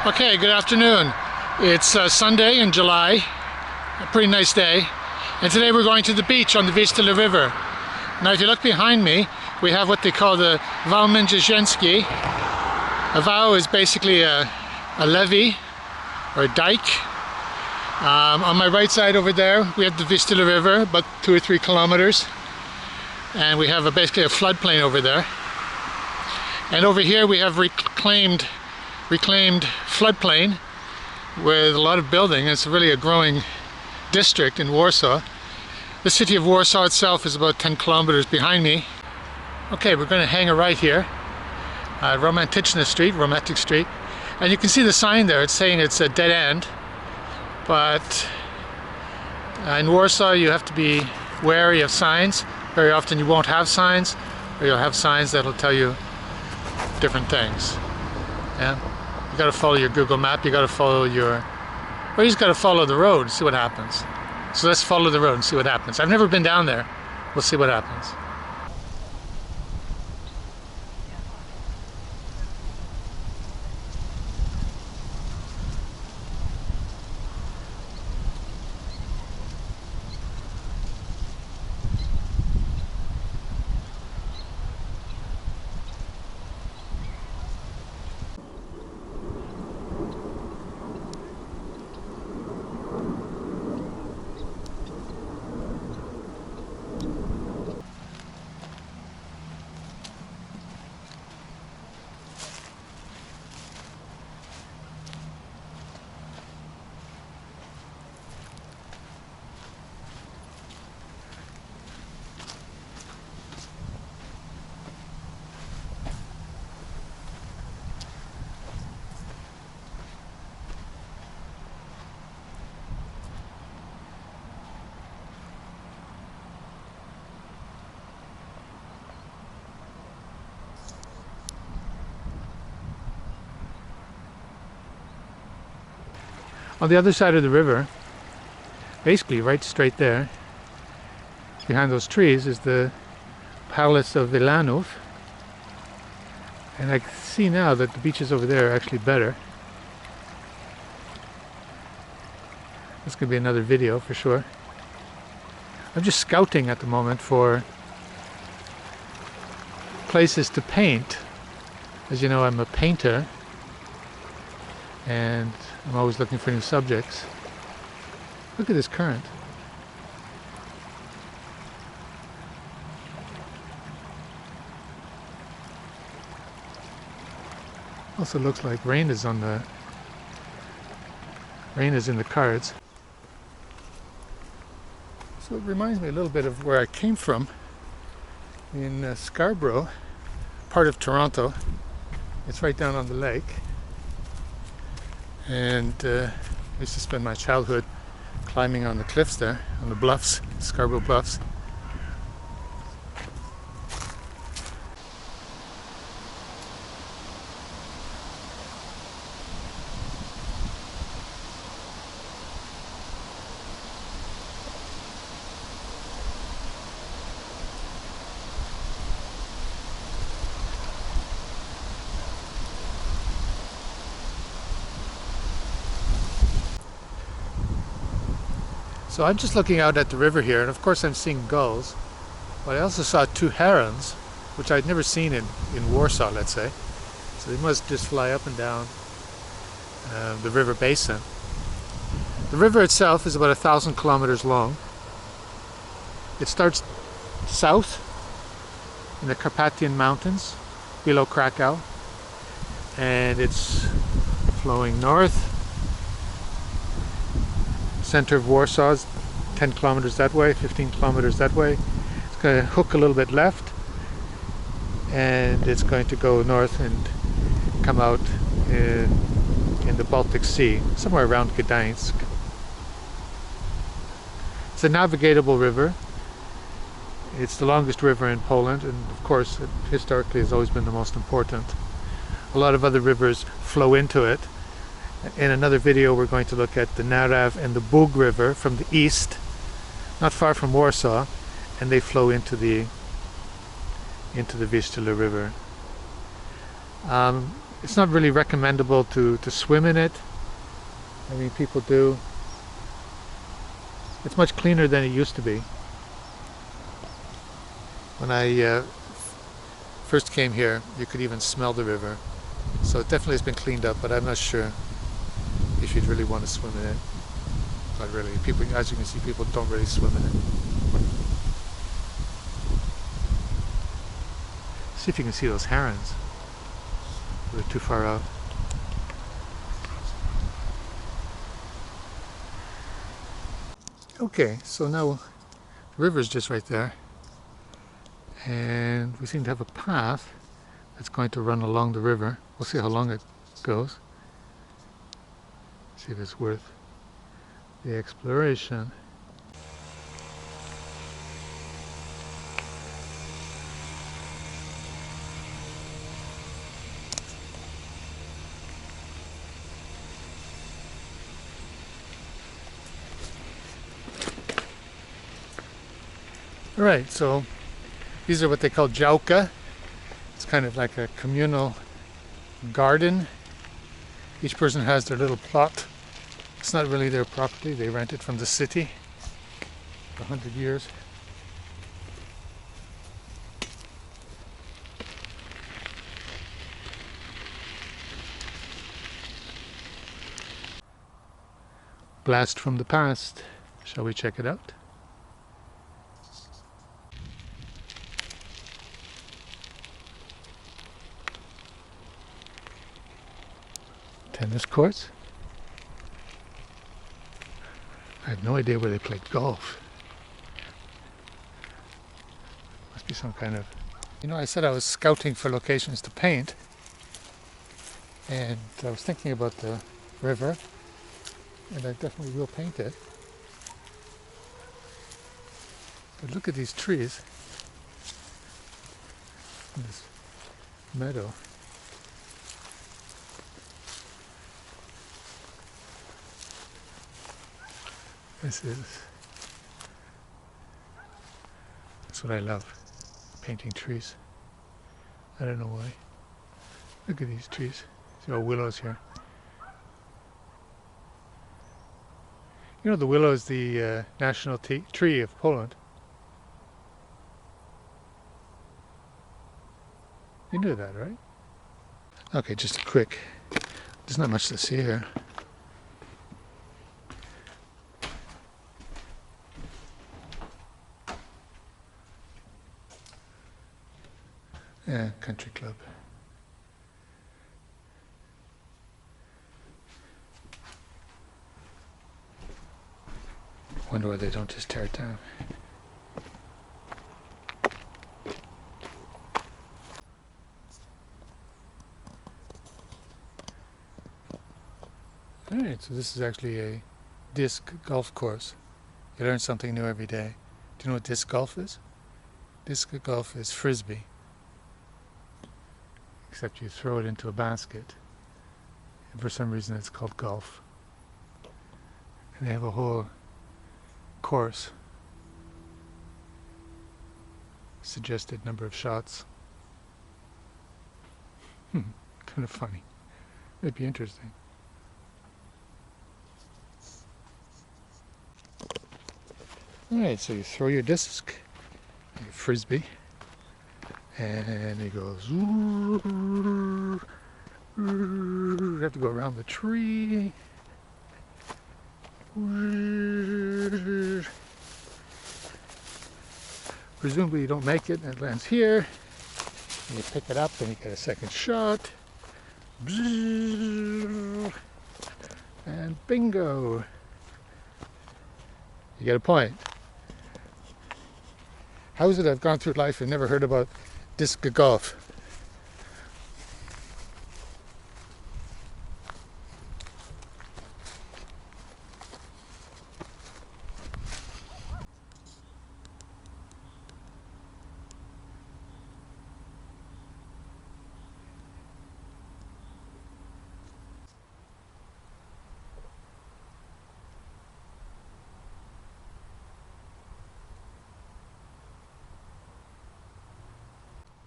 Okay, good afternoon. It's Sunday in July, a pretty nice day, and today we're going to the beach on the Wistula River. Now if you look behind me, we have what they call the Wawer. A vow is basically a levee or a dike. On my right side over there we have the Wistula River, about 2 or 3 kilometers, and we have basically a floodplain over there. And over here we have reclaimed floodplain with a lot of building. It's really a growing district in Warsaw. The city of Warsaw itself is about 10 kilometers behind me. Okay, we're going to hang a right here at Romantic Street, and you can see the sign there. It's saying it's a dead end, but in Warsaw you have to be wary of signs. Very often you won't have signs, or you'll have signs that'll tell you different things. Yeah, you got to follow your Google map. You got to follow you just got to follow the road and see what happens. So let's follow the road and see what happens. I've never been down there. We'll see what happens. On the other side of the river, basically right straight there, behind those trees, is the Palace of Wilanów. And I can see now that the beaches over there are actually better. This could be another video for sure. I'm just scouting at the moment for places to paint. As you know, I'm a painter, and I'm always looking for new subjects. Look at this current. Also looks like rain is in the cards. So it reminds me a little bit of where I came from in Scarborough, part of Toronto. It's right down on the lake. And I used to spend my childhood climbing on the cliffs there, on the bluffs, Scarborough Bluffs. So I'm just looking out at the river here, and of course I'm seeing gulls, but I also saw 2 herons, which I'd never seen in Warsaw, let's say. So they must just fly up and down the river basin. The river itself is about 1,000 kilometers long. It starts south in the Carpathian Mountains, below Krakow, and it's flowing north. Center of Warsaw is 10 kilometers that way, 15 kilometers that way. It's going to hook a little bit left, and it's going to go north and come out in the Baltic Sea, somewhere around Gdańsk. It's a navigable river. It's the longest river in Poland, and of course it historically has always been the most important. A lot of other rivers flow into it. In another video we're going to look at the Naraw and the Bug River from the east, not far from Warsaw, and they flow into the Wistula River. It's not really recommendable to swim in it. I mean, people do. It's much cleaner than it used to be. When I first came here, you could even smell the river. So it definitely has been cleaned up, but I'm not sure if you'd really want to swim in it. Not really. People, as you can see, people don't really swim in it. See if you can see those herons. They're too far out. Okay, so now the river's just right there. And we seem to have a path that's going to run along the river. We'll see how long it goes. See if it's worth the exploration. Alright, so these are what they call działka. It's kind of like a communal garden. Each person has their little plot. It's not really their property. They rent it from the city for 100 years. Blast from the past. Shall we check it out? Tennis courts. I have no idea where they play golf. Must be some kind of... You know, I said I was scouting for locations to paint. And I was thinking about the river. And I definitely will paint it. But look at these trees in this meadow. That's what I love, painting trees. I don't know why. Look at these trees. See all willows here. You know the willow is the national tree of Poland. You knew that, right? Okay, just a quick. There's not much to see here. Yeah, country club. Wonder why they don't just tear it down. Alright, so this is actually a disc golf course. You learn something new every day. Do you know what disc golf is? Disc golf is frisbee. Except you throw it into a basket. And for some reason it's called golf. And they have a whole course. Suggested number of shots. Kind of funny. It'd be interesting. Alright, so you throw your disc, your frisbee, and it goes. You have to go around the tree. Presumably you don't make it and it lands here. And you pick it up and you get a second shot. And bingo! You get a point. How is it I've gone through life and never heard about disc golf?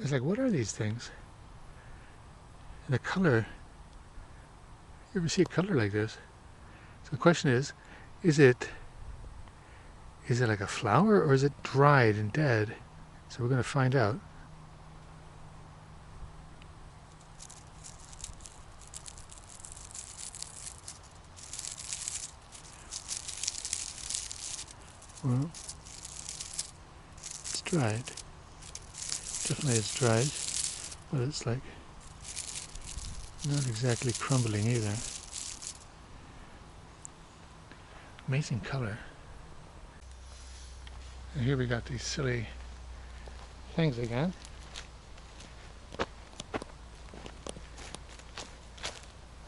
It's like, what are these things? And the color, you ever see a color like this? So the question is it like a flower or is it dried and dead? So we're going to find out. Well, it's dried. Definitely it's dried, but it's like not exactly crumbling either. Amazing color. And here we got these silly things again.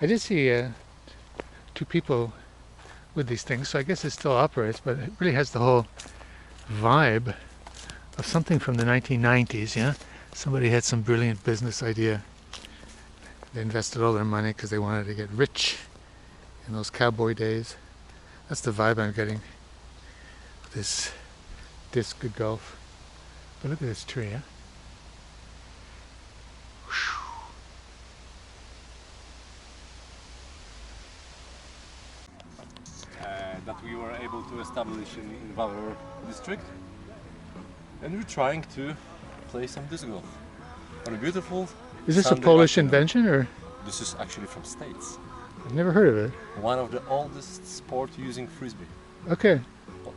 I did see two people with these things, so I guess it still operates, but it really has the whole vibe of something from the 1990s, yeah? Somebody had some brilliant business idea. They invested all their money because they wanted to get rich in those cowboy days. That's the vibe I'm getting with this disc golf. But look at this tree, yeah? That we were able to establish in Wawer district, and we're trying to play some disc golf on a beautiful. Is this Sunday a Polish afternoon. invention, or? This is actually from States. I've never heard of it. One of the oldest sport using frisbee Okay.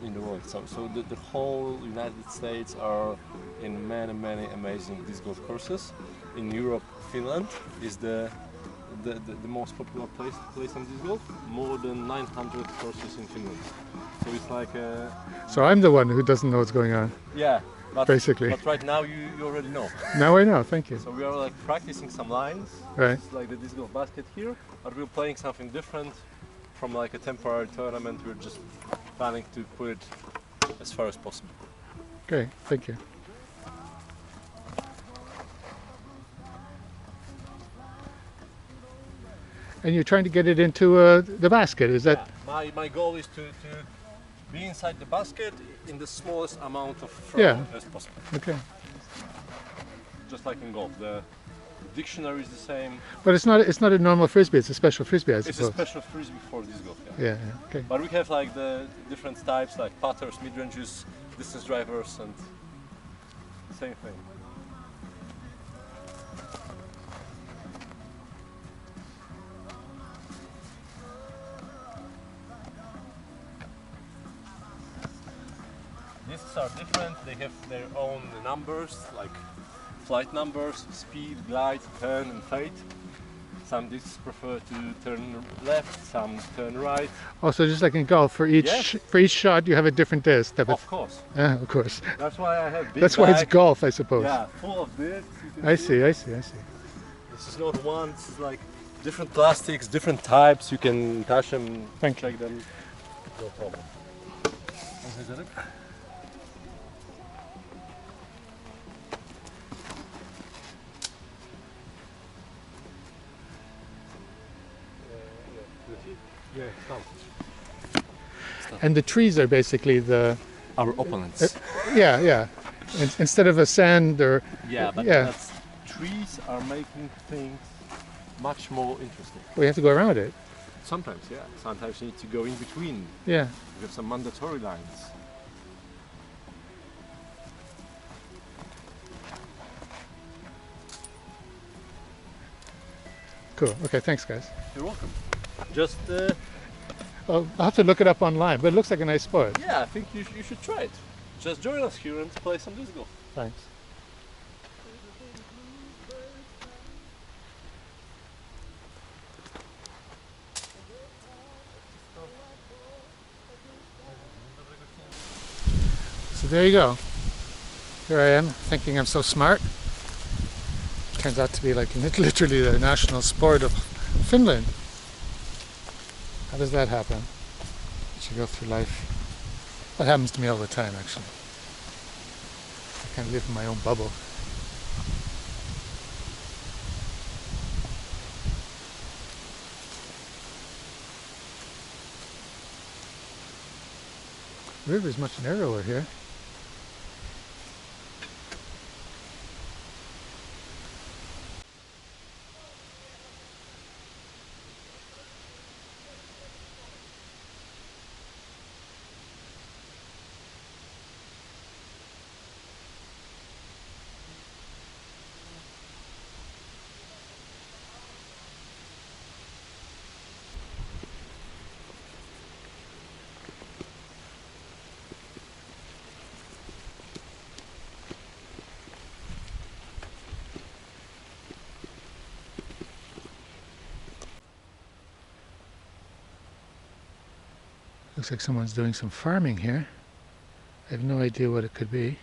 in the world. So the whole United States are in many amazing disc golf courses. In Europe, Finland is the most popular place to play some disc golf. More than 900 courses in Finland. So it's like a... So I'm the one who doesn't know what's going on. Yeah, but, basically. But right now you already know. Now I know, thank you. So we are like practicing some lines. Right. It's like the disc golf basket here, but we're playing something different from like a temporary tournament. We're just planning to put it as far as possible. Okay, thank you. And you're trying to get it into the basket, is that? Yeah. My goal is to be inside the basket in the smallest amount of throw as possible. Okay. Just like in golf, the dictionary is the same. But it's not a normal frisbee, it's a special frisbee, I suppose. It's a special frisbee for disc golf. Yeah, okay. But we have like the different types, like putters, mid-ranges, distance drivers, and the same thing. Discs are different, they have their own numbers, like flight numbers, speed, glide, turn and fade. Some discs prefer to turn left, some turn right. Also, just like in golf, for each shot you have a different disc. Of course. Of course. That's why I have big That's why it's golf, I suppose. Yeah, full of discs. I see. This is not one, it's like different plastics, different types. You can touch them, check them, no problem. Yeah, and the trees are basically our opponents. Yeah. Instead of a sand or... Yeah, but that's, trees are making things much more interesting. We have to go around it. Sometimes, yeah. Sometimes you need to go in between. Yeah. You have some mandatory lines. Cool. Okay, thanks guys. You're welcome. Just I'll have to look it up online, but it looks like a nice sport. yeah, I think you should try it. Just join us here and play some disc golf. Thanks. So there you go. Here I am, thinking I'm so smart. Turns out to be like literally the national sport of Finland. How does that happen? You go through life. That happens to me all the time, actually. I can't live in my own bubble. The river is much narrower here. Looks like someone's doing some farming here. I have no idea what it could be.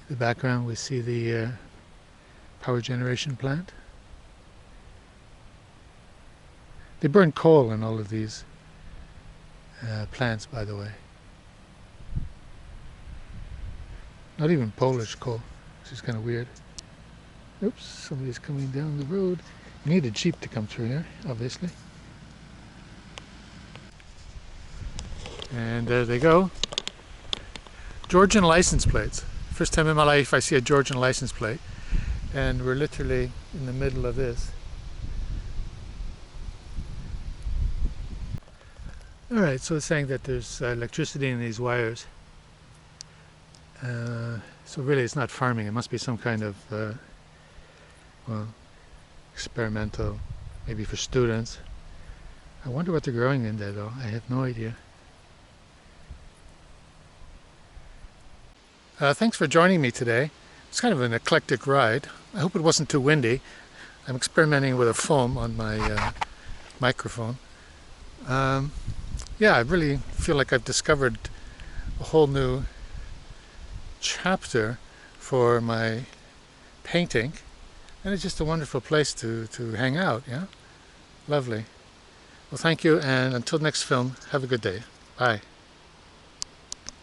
In the background we see the power generation plant. They burn coal in all of these plants, by the way. Not even Polish coal, which is kind of weird. Oops, somebody's coming down the road. You need a jeep to come through here, obviously. And there they go. Georgian license plates. First time in my life I see a Georgian license plate. And we're literally in the middle of this. Alright, so it's saying that there's electricity in these wires. So really it's not farming, it must be some kind of well, experimental, maybe for students. I wonder what they're growing in there though, I have no idea. Thanks for joining me today. It's kind of an eclectic ride. I hope it wasn't too windy. I'm experimenting with a foam on my microphone. Yeah, I really feel like I've discovered a whole new chapter for my painting, and it's just a wonderful place to hang out. Yeah, lovely. Well, thank you, and until next film, have a good day. Bye.